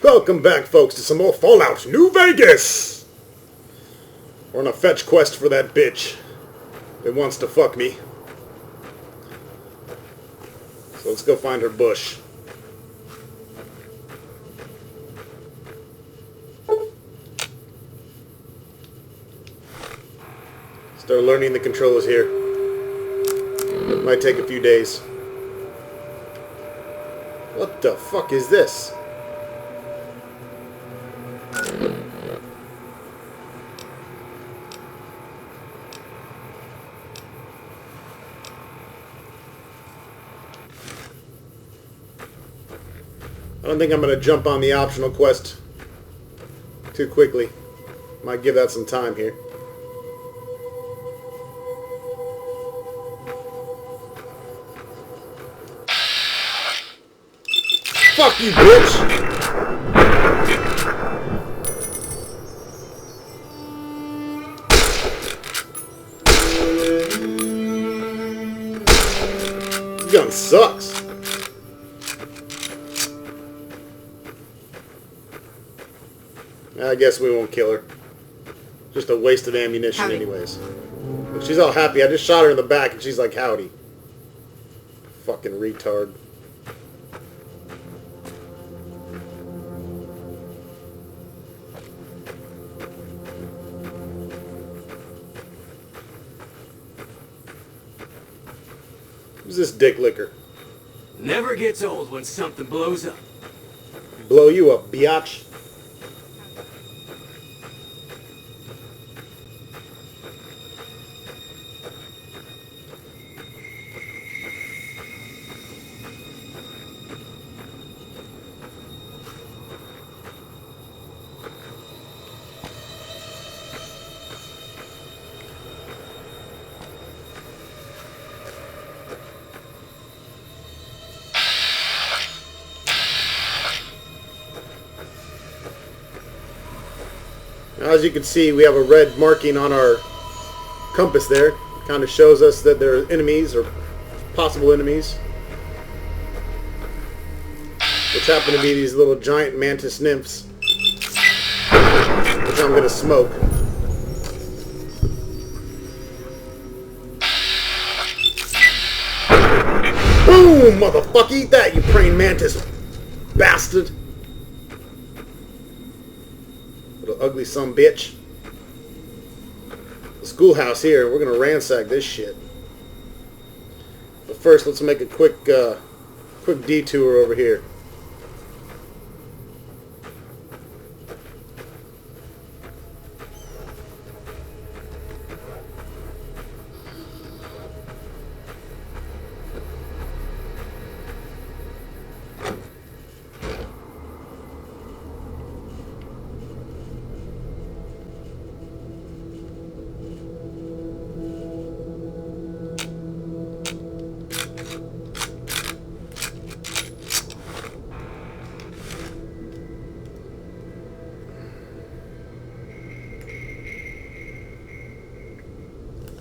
Welcome back, folks, to some more Fallout New Vegas! We're on a fetch quest for that bitch that wants to fuck me. So let's go find her bush. Start learning the controls here. It might take a few days. What the fuck is this? I don't think I'm going to jump on the optional quest too quickly. Might give that some time here. Fuck you, bitch! This gun sucks. I guess we won't kill her. Just a waste of ammunition Howdy. anyways. Look, she's all happy. I just shot her in the back and she's like, howdy. Fucking retard. Who's this dick licker? Never gets old when something blows up. Blow you up, biatch. Now, as you can see, we have a red marking on our compass there. It kind of shows us that there are enemies or possible enemies, which happen to be these little giant mantis nymphs, which I'm going to smoke. Boom, motherfucker! Eat that, you praying mantis bastard! Little ugly son bitch. The schoolhouse here. We're gonna ransack this shit. But first, let's make a quick detour over here.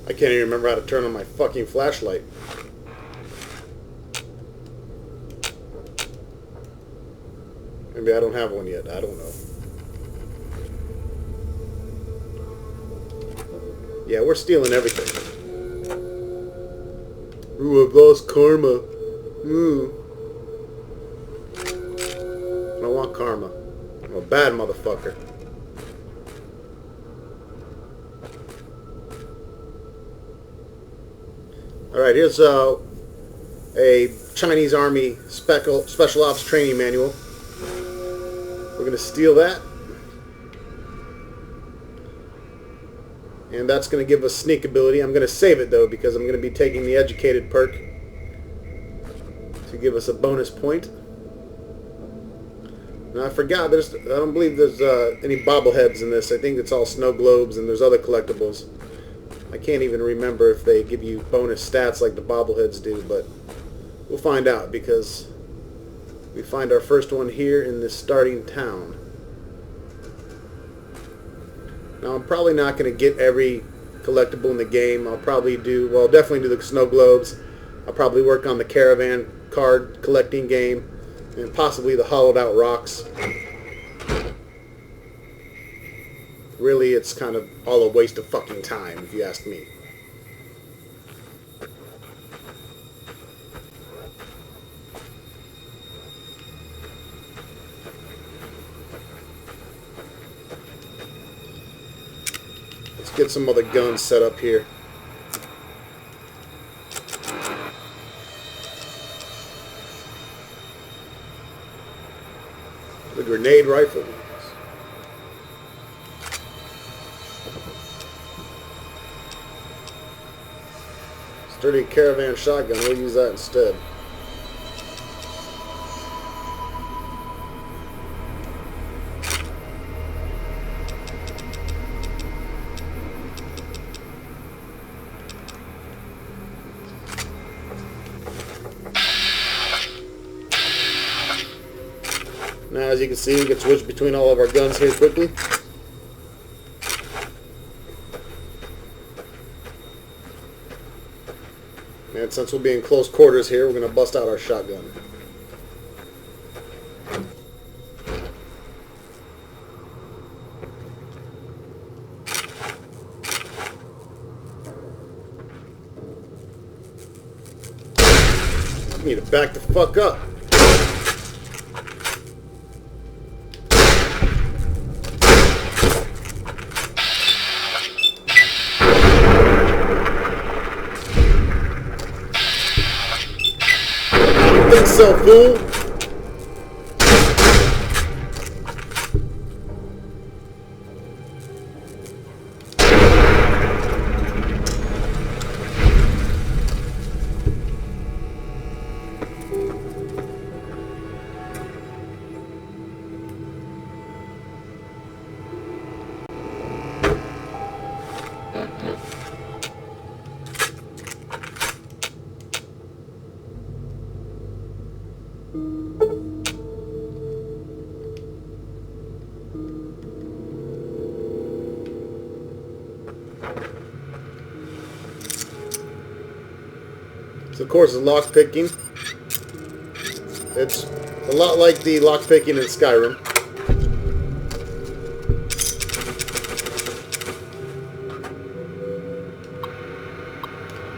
I can't even remember how to turn on my fucking flashlight. Maybe I don't have one yet. I don't know. Yeah, we're stealing everything. Ooh, I've lost karma. Ooh. I don't want karma. I'm a bad motherfucker. Alright, here's a Chinese Army Special Ops Training Manual. We're going to steal that. And that's going to give us sneak ability. I'm going to save it, though, because I'm going to be taking the Educated perk to give us a bonus point. And I forgot, I don't believe there's any bobbleheads in this. I think it's all snow globes and there's other collectibles. I can't even remember if they give you bonus stats like the bobbleheads do, but we'll find out because we find our first one here in this starting town. Now, I'm probably not going to get every collectible in the game. I'll probably do, well, definitely do the snow globes. I'll probably work on the caravan card collecting game and possibly the hollowed out rocks. really it's kind of all a waste of fucking time, if you ask me. Let's get some other guns set up here. The grenade rifle. Sturdy caravan shotgun, we'll use that instead. Now, as you can see, we can switch between all of our guns here quickly. And since we'll be in close quarters here, we're going to bust out our shotgun. You need to back the fuck up. Think so, fool. So of course, lock picking. It's a lot like the lock picking in Skyrim.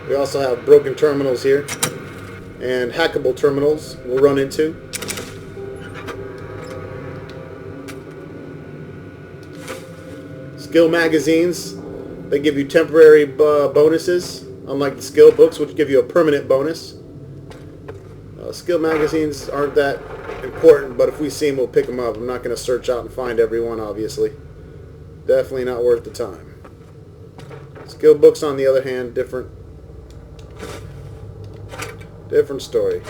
We also have broken terminals here, and hackable terminals we'll run into. Skill magazines, they give you temporary bonuses, unlike the skill books, which give you a permanent bonus. Skill magazines aren't that important, but if we see them, we'll pick them up. I'm not going to search out and find everyone, obviously. Definitely not worth the time. Skill books, on the other hand, different story.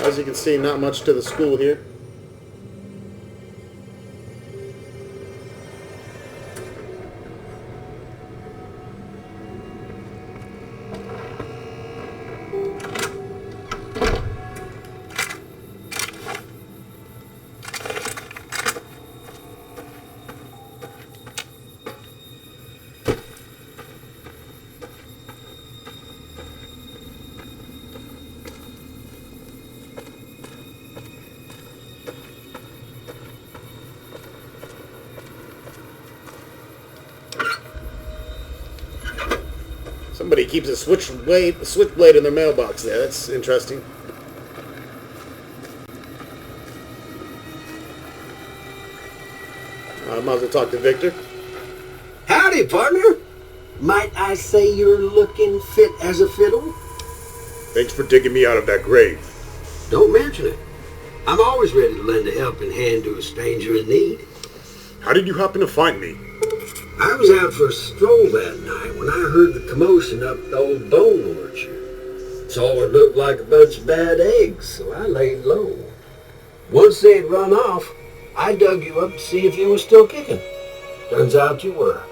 As you can see, not much to the school here. Somebody keeps a switchblade in their mailbox there. That's interesting. I might as well talk to Victor. Howdy, partner. Might I say you're looking fit as a fiddle? Thanks for digging me out of that grave. Don't mention it. I'm always ready to lend a helping hand to a stranger in need. How did you happen to find me? I was out for a stroll that night when I heard the commotion up the old bone orchard. Saw what looked like a bunch of bad eggs, so I laid low. Once they'd run off, I dug you up to see if you were still kicking. Turns out you were,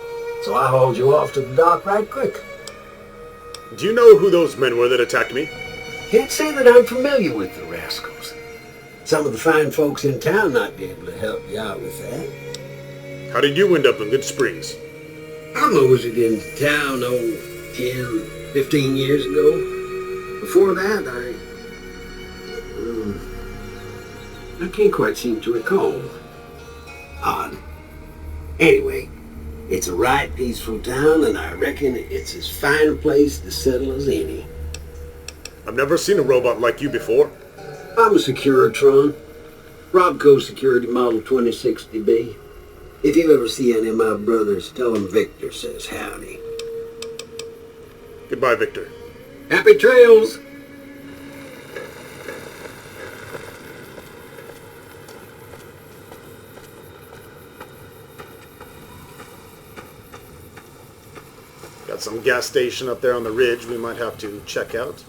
so I hauled you off to the dock right quick. Do you know who those men were that attacked me? Can't say that I'm familiar with the rascals. Some of the fine folks in town might be able to help you out with that. How did you end up in Good Springs? I moseyed into town, 10, 15 years ago. Before that, I can't quite seem to recall. Odd. Anyway, it's a right peaceful town, and I reckon it's as fine a place to settle as any. I've never seen a robot like you before. I'm a Securitron. Robco Security Model 2060B. If you ever see any of my brothers, tell them Victor says howdy. Goodbye, Victor. Happy trails! Got some gas station up there on the ridge we might have to check out.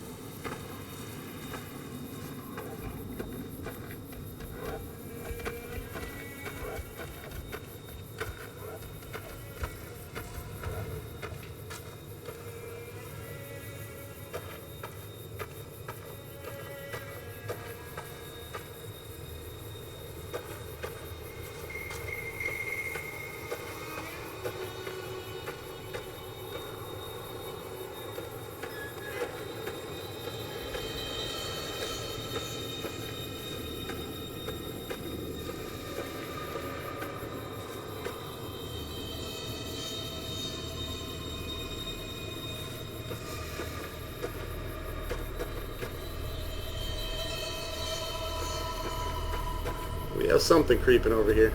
We have something creeping over here.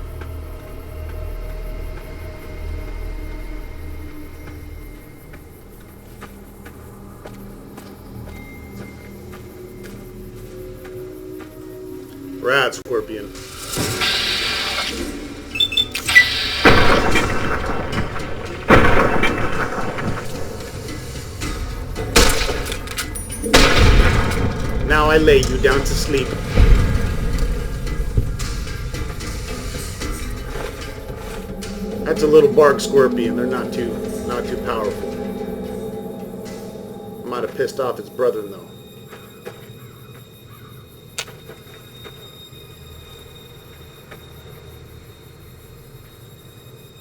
Rad scorpion. Now I lay you down to sleep. That's a little bark scorpion. They're not too powerful. Might have pissed off its brother though.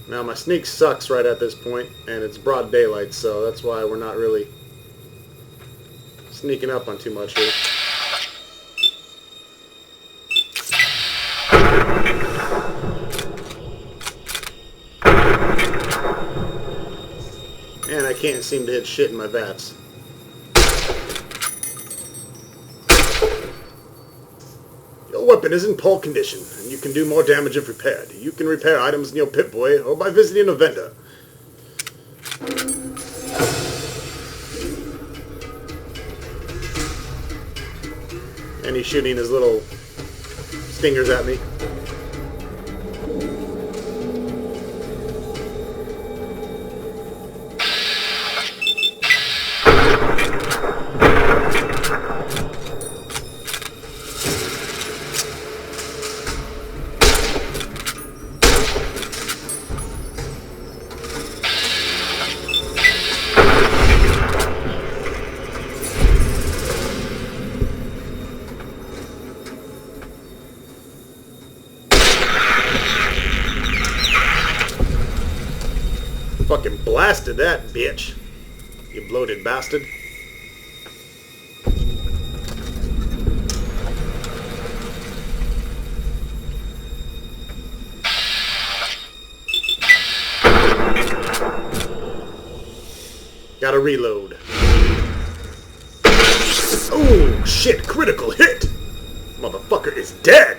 Now my sneak sucks right at this point, and it's broad daylight, so that's why we're not really sneaking up on too much here. And I can't seem to hit shit in my vats. Your weapon is in poor condition, and you can do more damage if repaired. You can repair items in your Pip-Boy or by visiting a vendor. And he's shooting his little stingers at me. Fucking blasted that bitch, you bloated bastard. Gotta reload. Oh shit, critical hit! Motherfucker is dead!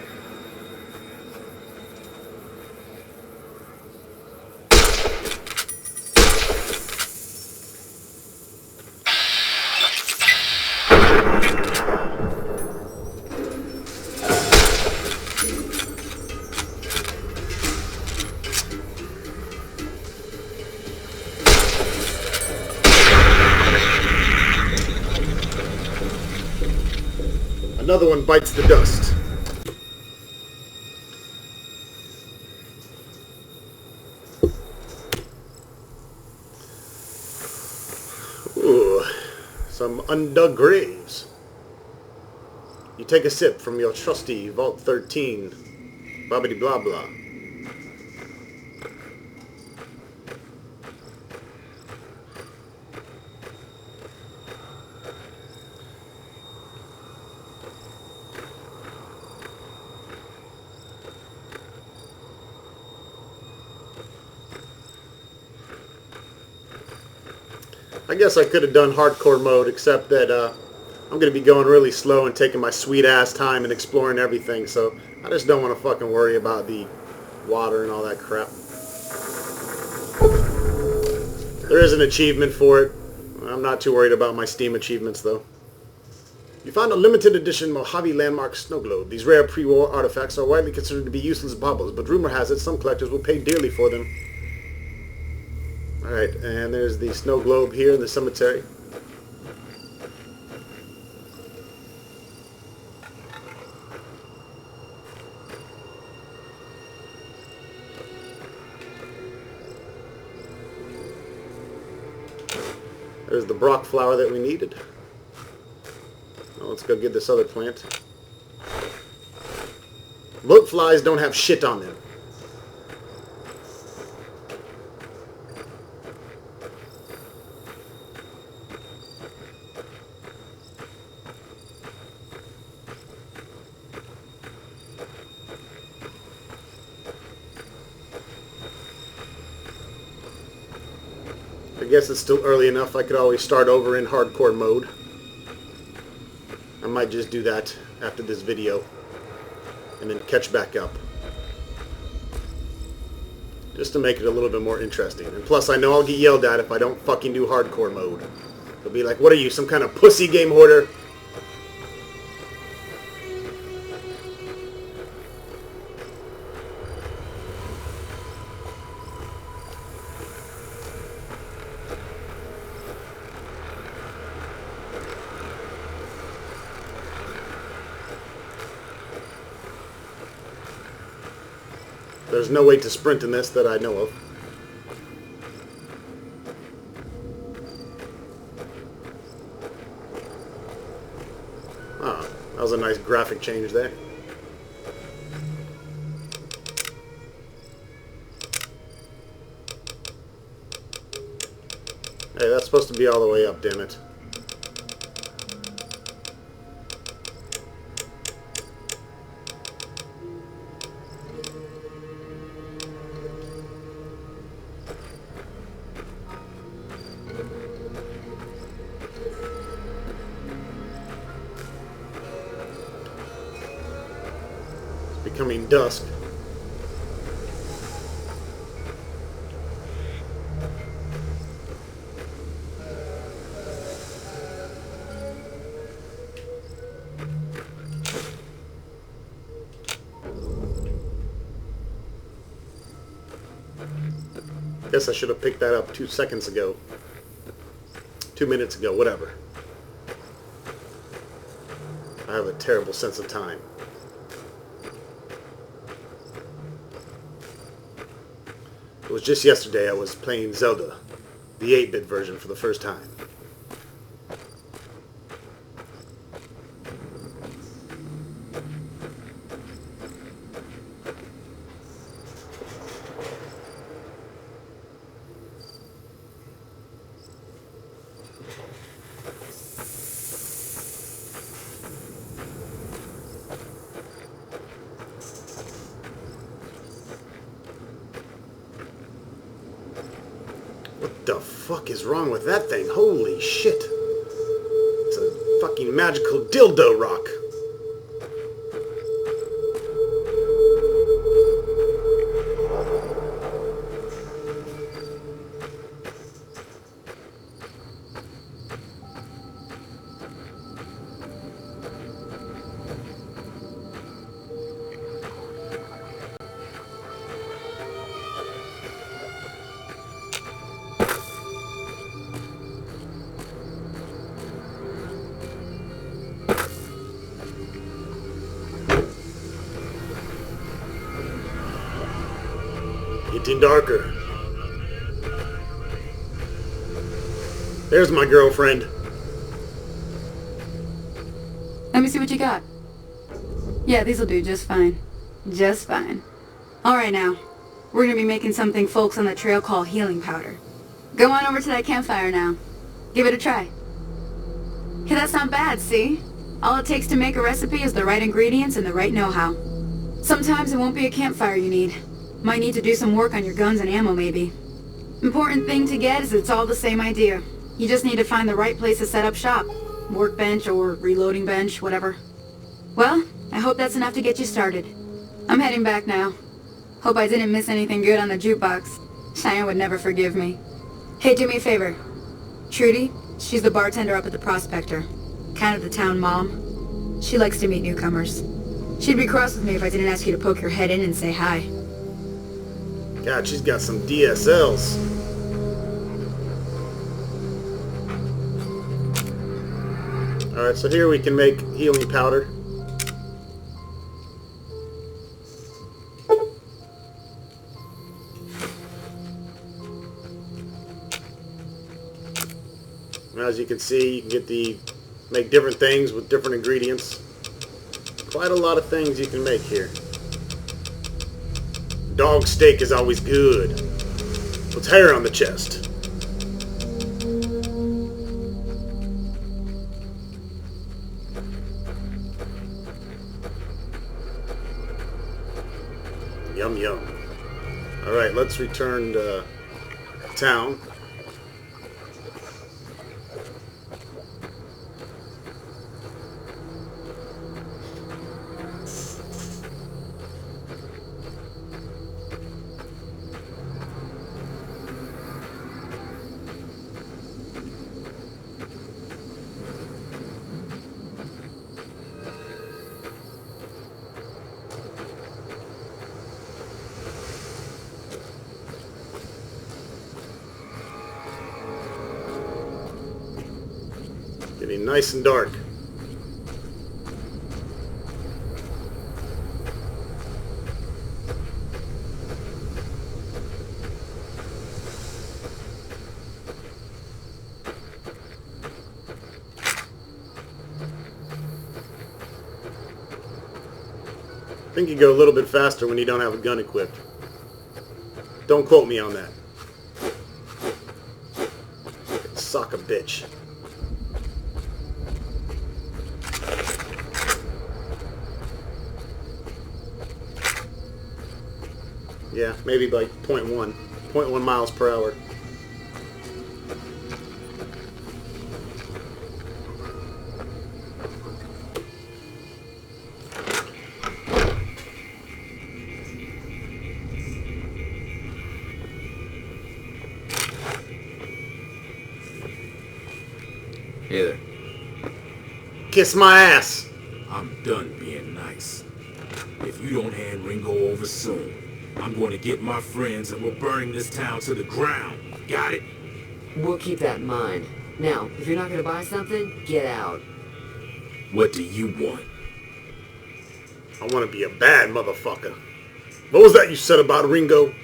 Another one bites the dust. Ooh, some undug graves. You take a sip from your trusty Vault 13. Bobbity blah blah. I guess I could have done hardcore mode, except that I'm going to be going really slow and taking my sweet ass time and exploring everything, so I just don't want to fucking worry about the water and all that crap. There is an achievement for it. I'm not too worried about my Steam achievements, though. You found a limited edition Mojave Landmark Snow Globe. These rare pre-war artifacts are widely considered to be useless baubles, but rumor has it some collectors will pay dearly for them. Alright, and there's the snow globe here in the cemetery. There's the Brock flower that we needed. Now let's go get this other plant. Boat flies don't have shit on them. I guess it's still early enough. I could always start over in hardcore mode. I might just do that after this video and then catch back up. Just to make it a little bit more interesting. And plus I know I'll get yelled at if I don't fucking do hardcore mode. They'll be like, what are you, some kind of pussy game hoarder? There's no way to sprint in this that I know of. Ah, that was a nice graphic change there. Hey, that's supposed to be all the way up, damn it. Becoming dusk. Guess I should have picked that up 2 seconds ago. 2 minutes ago, whatever. I have a terrible sense of time. It was just yesterday I was playing Zelda, the 8-bit version, for the first time. What the fuck is wrong with that thing? Holy shit. It's a fucking magical dildo rock. Getting darker. There's my girlfriend. Let me see what you got. Yeah, these'll do just fine. Just fine. Alright now. We're gonna be making something folks on the trail call healing powder. Go on over to that campfire now. Give it a try. Hey, that's not bad, see? All it takes to make a recipe is the right ingredients and the right know-how. Sometimes it won't be a campfire you need. Might need to do some work on your guns and ammo, maybe. Important thing to get is it's all the same idea. You just need to find the right place to set up shop. Workbench or reloading bench, whatever. Well, I hope that's enough to get you started. I'm heading back now. Hope I didn't miss anything good on the jukebox. Cheyenne would never forgive me. Hey, do me a favor. Trudy, she's the bartender up at the Prospector. Kind of the town mom. She likes to meet newcomers. She'd be cross with me if I didn't ask you to poke your head in and say hi. God, she's got some DSLs. Alright, so here we can make healing powder. As you can see, you can make different things with different ingredients. Quite a lot of things you can make here. Dog steak is always good. Puts hair on the chest. Yum yum. Alright, let's return to town. Getting nice and dark. I think you go a little bit faster when you don't have a gun equipped. Don't quote me on that. Suck a bitch. Yeah, maybe like 0.1 miles per hour. Hey there. Kiss my ass. I'm done being nice. If you don't hand Ringo over soon, I'm going to get my friends and we're burning this town to the ground. Got it? We'll keep that in mind. Now, if you're not gonna buy something, get out. What do you want? I want to be a bad motherfucker. What was that you said about Ringo?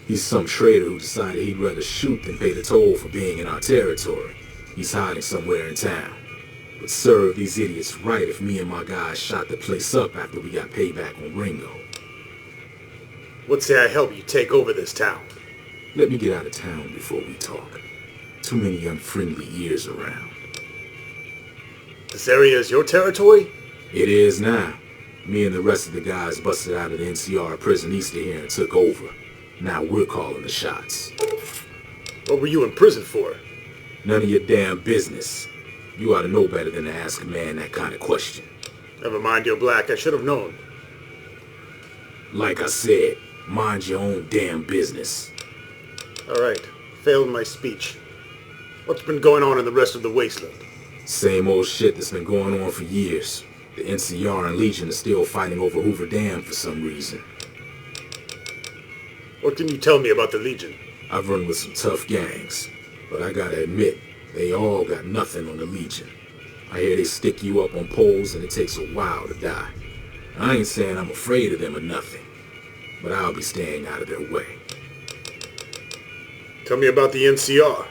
He's some traitor who decided he'd rather shoot than pay the toll for being in our territory. He's hiding somewhere in town. But serve these idiots right if me and my guys shot the place up after we got payback on Ringo. What say I help you take over this town? Let me get out of town before we talk. Too many unfriendly ears around. This area is your territory? It is now. Me and the rest of the guys busted out of the NCR prison east of here and took over. Now we're calling the shots. What were you in prison for? None of your damn business. You ought to know better than to ask a man that kind of question. Never mind, you're black. I should have known. Like I said, mind your own damn business. Alright. Failed my speech. What's been going on in the rest of the wasteland? Same old shit that's been going on for years. The NCR and Legion are still fighting over Hoover Dam for some reason. What can you tell me about the Legion? I've run with some tough gangs, but I gotta admit, they all got nothing on the Legion. I hear they stick you up on poles and it takes a while to die. I ain't saying I'm afraid of them or nothing, but I'll be staying out of their way. Tell me about the NCR.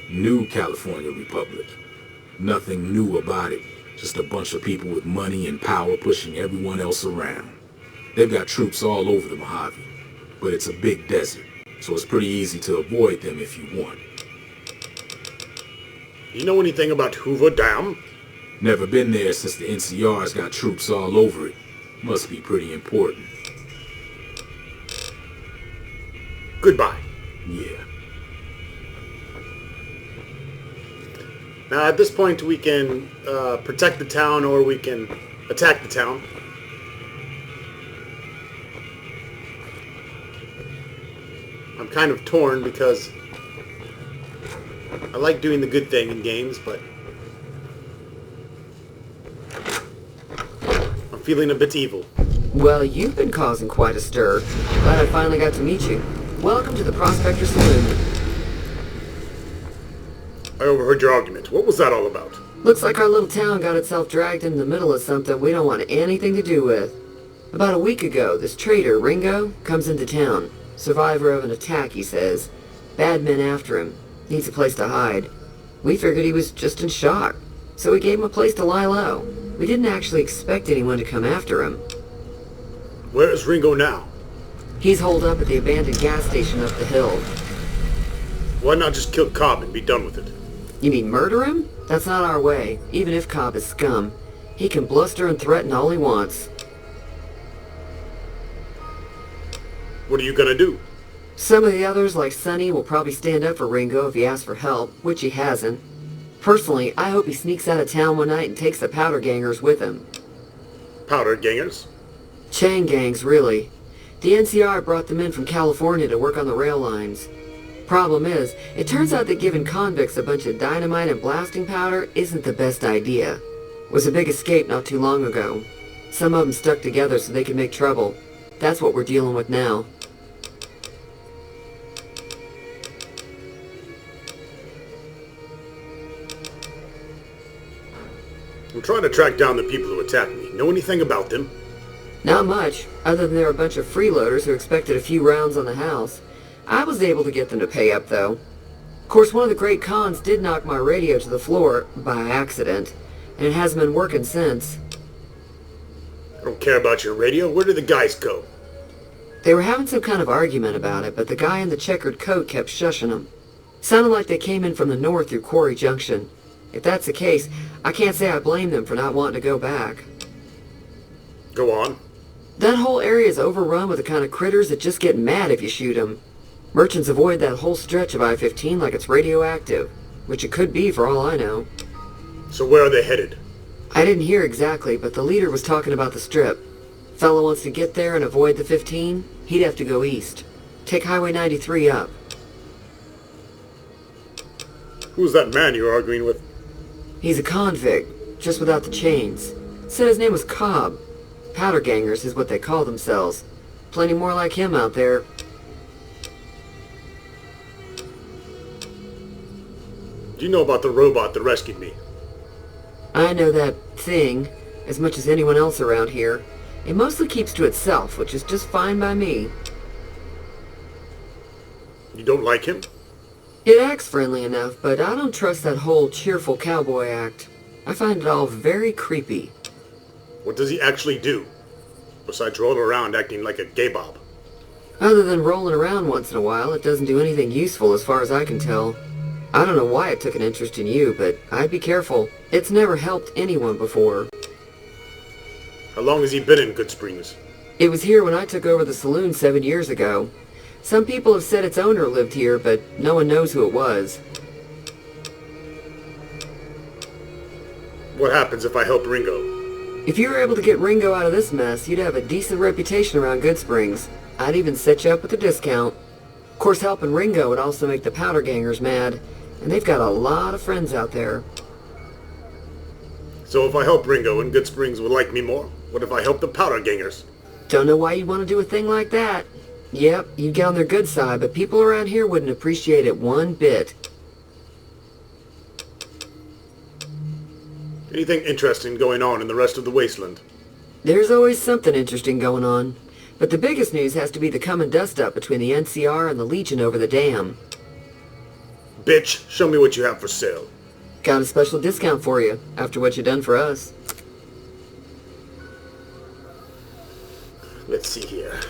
New California Republic. Nothing new about it. Just a bunch of people with money and power pushing everyone else around. They've got troops all over the Mojave, but it's a big desert, so it's pretty easy to avoid them if you want. You know anything about Hoover Dam? Never been there since the NCR's got troops all over it. Must be pretty important. Goodbye. Yeah. Now, at this point, we can protect the town or we can attack the town. I'm kind of torn because I like doing the good thing in games, but I'm feeling a bit evil. Well, you've been causing quite a stir. Glad I finally got to meet you. Welcome to the Prospector Saloon. I overheard your argument. What was that all about? Looks like our little town got itself dragged into the middle of something we don't want anything to do with. About a week ago, this traitor, Ringo, comes into town. Survivor of an attack, he says. Bad men after him. Needs a place to hide. We figured he was just in shock, so we gave him a place to lie low. We didn't actually expect anyone to come after him. Where is Ringo now? He's holed up at the abandoned gas station up the hill. Why not just kill Cobb and be done with it? You mean murder him? That's not our way, even if Cobb is scum. He can bluster and threaten all he wants. What are you gonna do? Some of the others, like Sonny, will probably stand up for Ringo if he asks for help, which he hasn't. Personally, I hope he sneaks out of town one night and takes the powder gangers with him. Powder gangers? Chain gangs, really. The NCR brought them in from California to work on the rail lines. Problem is, it turns out that giving convicts a bunch of dynamite and blasting powder isn't the best idea. It was a big escape not too long ago. Some of them stuck together so they could make trouble. That's what we're dealing with now. I'm trying to track down the people who attacked me. Know anything about them? Not much, other than they're a bunch of freeloaders who expected a few rounds on the house. I was able to get them to pay up, though. Of course, one of the great cons did knock my radio to the floor, by accident, and it hasn't been working since. I don't care about your radio. Where did the guys go? They were having some kind of argument about it, but the guy in the checkered coat kept shushing them. Sounded like they came in from the north through Quarry Junction. If that's the case, I can't say I blame them for not wanting to go back. Go on. That whole area is overrun with the kind of critters that just get mad if you shoot them. Merchants avoid that whole stretch of I-15 like it's radioactive, which it could be for all I know. So where are they headed? I didn't hear exactly, but the leader was talking about the strip. Fellow wants to get there and avoid the 15, he'd have to go east. Take Highway 93 up. Who's that man you're arguing with? He's a convict, just without the chains. Said his name was Cobb. Powder gangers is what they call themselves. Plenty more like him out there. Do you know about the robot that rescued me? I know that thing as much as anyone else around here. It mostly keeps to itself, which is just fine by me. You don't like him? It acts friendly enough, but I don't trust that whole cheerful cowboy act. I find it all very creepy. What does he actually do? Besides rolling around acting like a gay bob. Other than rolling around once in a while, it doesn't do anything useful as far as I can tell. I don't know why it took an interest in you, but I'd be careful. It's never helped anyone before. How long has he been in Good Springs? It was here when I took over the saloon 7 years ago. Some people have said its owner lived here, but no one knows who it was. What happens if I help Ringo? If you were able to get Ringo out of this mess, you'd have a decent reputation around Good Springs. I'd even set you up with a discount. Of course, helping Ringo would also make the powder gangers mad, and they've got a lot of friends out there. So if I help Ringo and Good Springs will like me more? What if I help the powder gangers? Don't know why you'd want to do a thing like that. Yep, you'd get on their good side, but people around here wouldn't appreciate it one bit. Anything interesting going on in the rest of the wasteland? There's always something interesting going on. But the biggest news has to be the coming dust-up between the NCR and the Legion over the dam. Bitch, show me what you have for sale. Got a special discount for you, after what you done for us. Let's see here.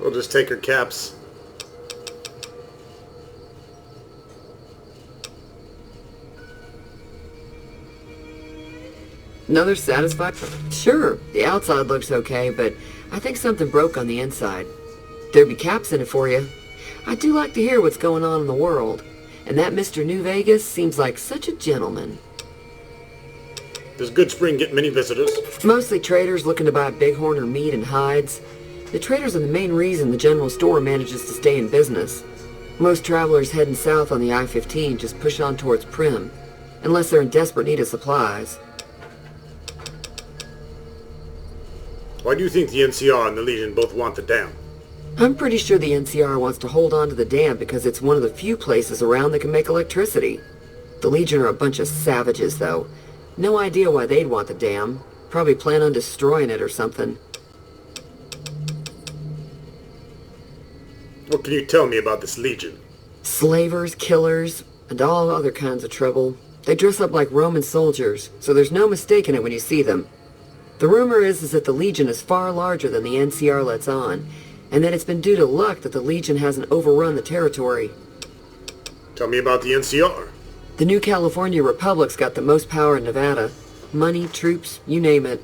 We'll just take her caps. Another satisfied? Sure, the outside looks okay, but I think something broke on the inside. There'd be caps in it for you. I do like to hear what's going on in the world, and that Mr. New Vegas seems like such a gentleman. Does Good Spring get many visitors? Mostly traders looking to buy bighorn or meat and hides. The traders are the main reason the general store manages to stay in business. Most travelers heading south on the I-15 just push on towards Prim, unless they're in desperate need of supplies. Why do you think the NCR and the Legion both want the dam? I'm pretty sure the NCR wants to hold on to the dam because it's one of the few places around that can make electricity. The Legion are a bunch of savages, though. No idea why they'd want the dam. Probably plan on destroying it or something. What can you tell me about this Legion? Slavers, killers, and all other kinds of trouble. They dress up like Roman soldiers, so there's no mistaking it when you see them. The rumor is that the Legion is far larger than the NCR lets on, and that it's been due to luck that the Legion hasn't overrun the territory. Tell me about the NCR. The New California Republic's got the most power in Nevada. Money, troops, you name it.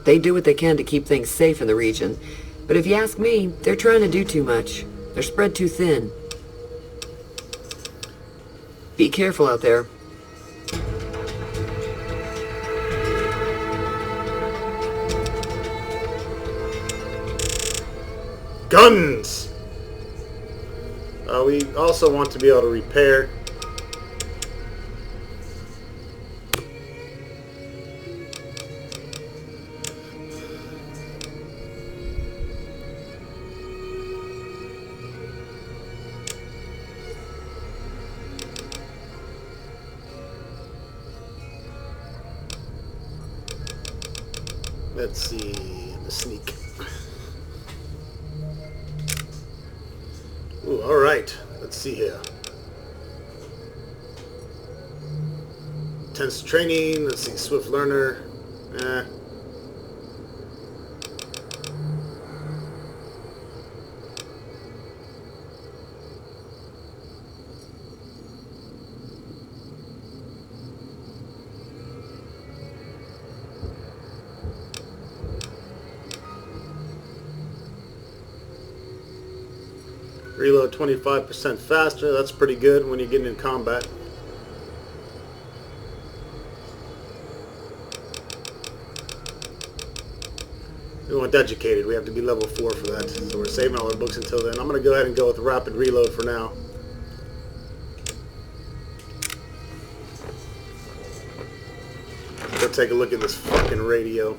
They do what they can to keep things safe in the region. But if you ask me, they're trying to do too much. They're spread too thin. Be careful out there. Guns! We also want to be able to repair. Let's see, the sneak. Ooh, all right. Let's see here. Intense training. Let's see, swift learner. Reload 25% faster. That's pretty good when you're getting in combat. We want educated. We have to be level 4 for that. So we're saving all our books until then. I'm going to go ahead and go with rapid reload for now. Go take a look at this fucking radio.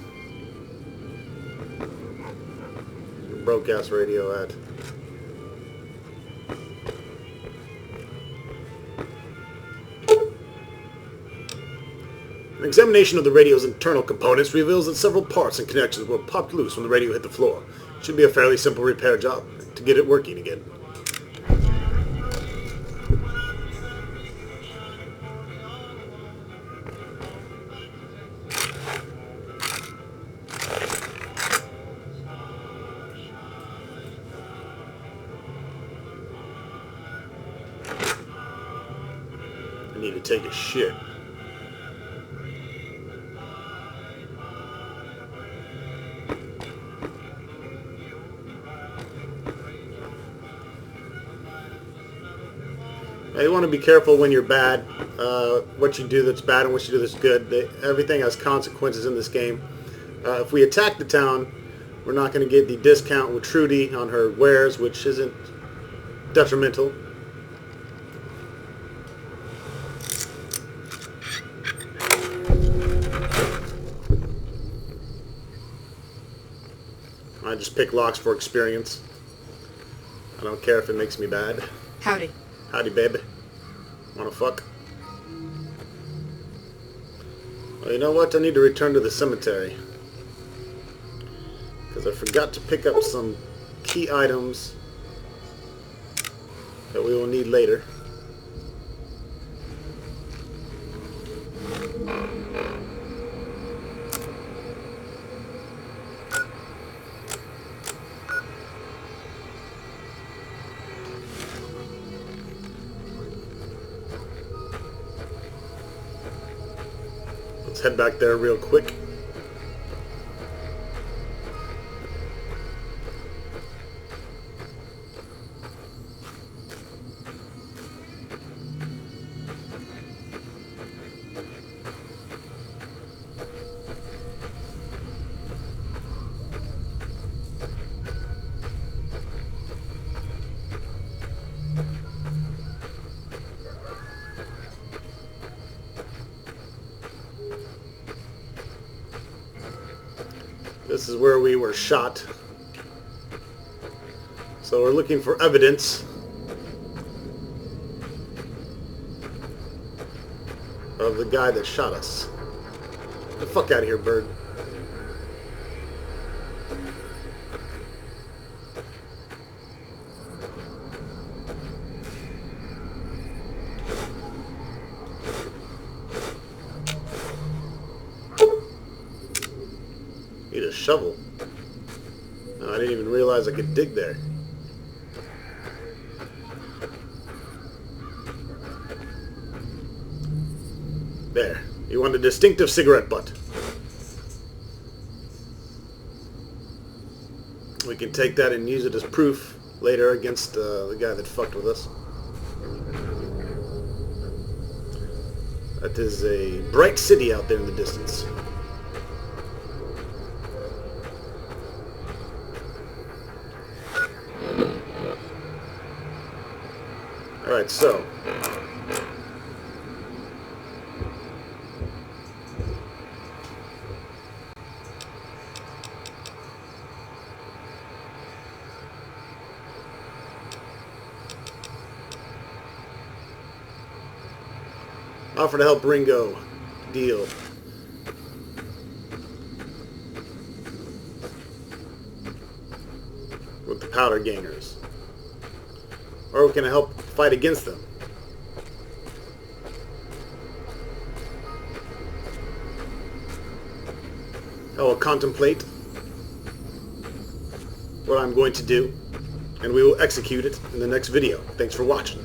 Broke ass radio at. An examination of the radio's internal components reveals that several parts and connections were popped loose when the radio hit the floor. It should be a fairly simple repair job to get it working again. I need to take a shit. You want to be careful when you're bad, what you do that's bad and what you do that's good. Everything has consequences in this game. If we attack the town, we're not going to get the discount with Trudy on her wares, which isn't detrimental. I just pick locks for experience. I don't care if it makes me bad. Howdy. Howdy, baby. Wanna fuck? Well, you know what? I need to return to the cemetery. Because I forgot to pick up some key items that we will need later. Let's head back there real quick. This is where we were shot. So we're looking for evidence of the guy that shot us. Get the fuck out of here, bird. Need a shovel. Oh, I didn't even realize I could dig there. There. You want a distinctive cigarette butt. We can take that and use it as proof later against the guy that fucked with us. That is a bright city out there in the distance. Alright, so offer to help Ringo deal. With the powder gangers. Or we can help fight against them. I will contemplate what I'm going to do, and we will execute it in the next video. Thanks for watching.